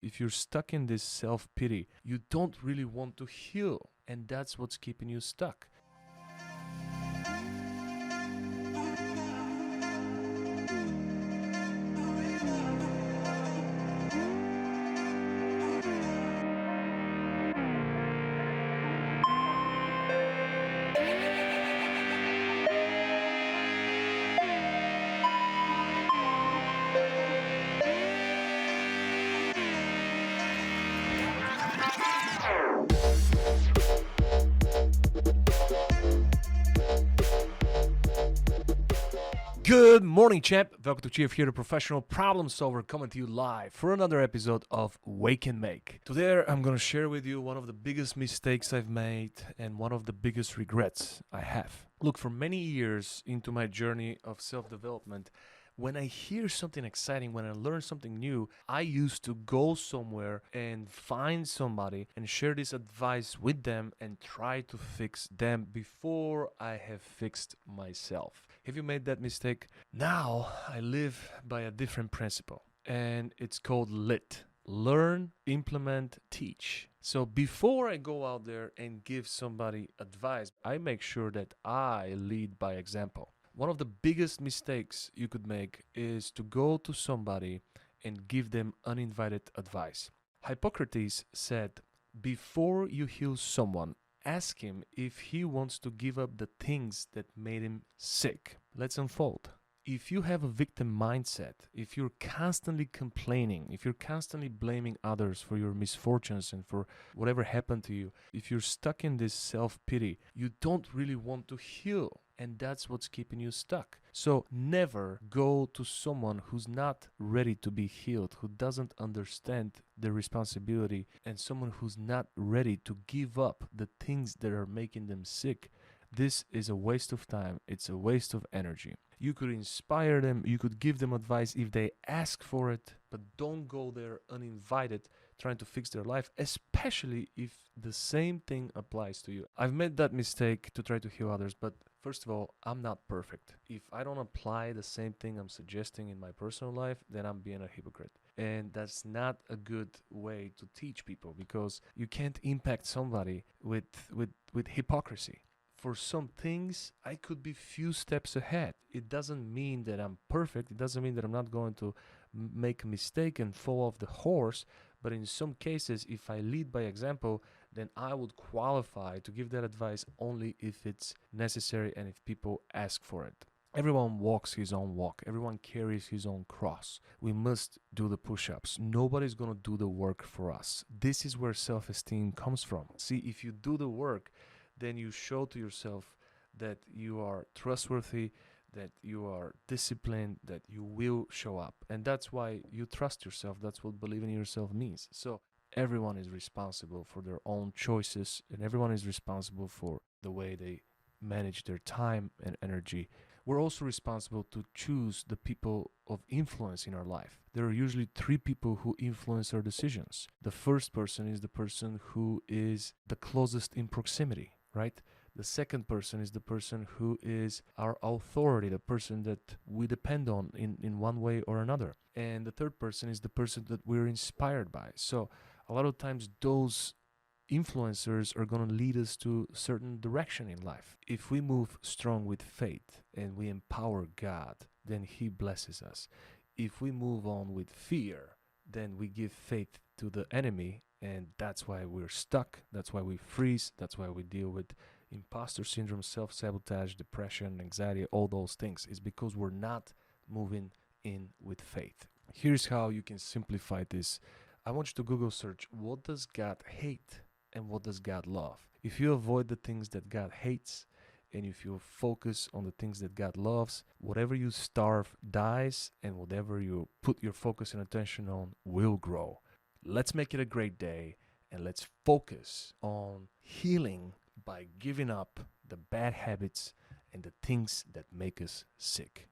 If you're stuck in this self-pity, you don't really want to heal, and that's what's keeping you stuck. Good morning, champ. Velkotuhchiev here, the professional problem solver, coming to you live for another episode of Wakenmake. Today, I'm going to share with you one of the biggest mistakes I've made and one of the biggest regrets I have. Look, for many years into my journey of self-development, when I hear something exciting, when I learn something new, I used to go somewhere and find somebody and share this advice with them and try to fix them before I have fixed myself. Have you made that mistake? Now I live by a different principle, and it's called LIT. Learn, implement, teach. So before I go out there and give somebody advice, I make sure that I lead by example. One of the biggest mistakes you could make is to go to somebody and give them uninvited advice. Hippocrates said, before you heal someone, ask him if he wants to give up the things that made him sick. Let's unfold. If you have a victim mindset, if you're constantly complaining, if you're constantly blaming others for your misfortunes and for whatever happened to you, if you're stuck in this self-pity, you don't really want to heal. And that's what's keeping you stuck. So never go to someone who's not ready to be healed, who doesn't understand the responsibility, and someone who's not ready to give up the things that are making them sick. This is a waste of time. It's a waste of energy. You could inspire them, you could give them advice if they ask for it, but don't go there uninvited trying to fix their life, especially if the same thing applies to you. I've made that mistake to try to heal others, but first of all, I'm not perfect. If I don't apply the same thing I'm suggesting in my personal life, then I'm being a hypocrite. And that's not a good way to teach people, because you can't impact somebody with hypocrisy. For some things, I could be few steps ahead. It doesn't mean that I'm perfect. It doesn't mean that I'm not going to make a mistake and fall off the horse. But in some cases, if I lead by example, then I would qualify to give that advice only if it's necessary and if people ask for it. Everyone walks his own walk. Everyone carries his own cross. We must do the push-ups. Nobody's going to do the work for us. This is where self-esteem comes from. See, if you do the work, then you show to yourself that you are trustworthy, that you are disciplined, that you will show up. And that's why you trust yourself. That's what believing in yourself means. So everyone is responsible for their own choices, and everyone is responsible for the way they manage their time and energy. We're also responsible to choose the people of influence in our life. There are usually 3 people who influence our decisions. The first person is the person who is the closest in proximity, right? The second person is the person who is our authority, the person that we depend on in one way or another. And the third person is the person that we're inspired by. So a lot of times those influencers are going to lead us to a certain direction in life. If we move strong with faith and we empower God, then He blesses us. If we move on with fear, then we give faith to the enemy, and that's why we're stuck. That's why we freeze. That's why we deal with imposter syndrome, self-sabotage, depression, anxiety, all those things. It's because we're not moving in with faith. Here's how you can simplify this. I want you to Google search, what does God hate and what does God love? If you avoid the things that God hates and if you focus on the things that God loves, whatever you starve dies, and whatever you put your focus and attention on will grow. Let's make it a great day, and let's focus on healing by giving up the bad habits and the things that make us sick.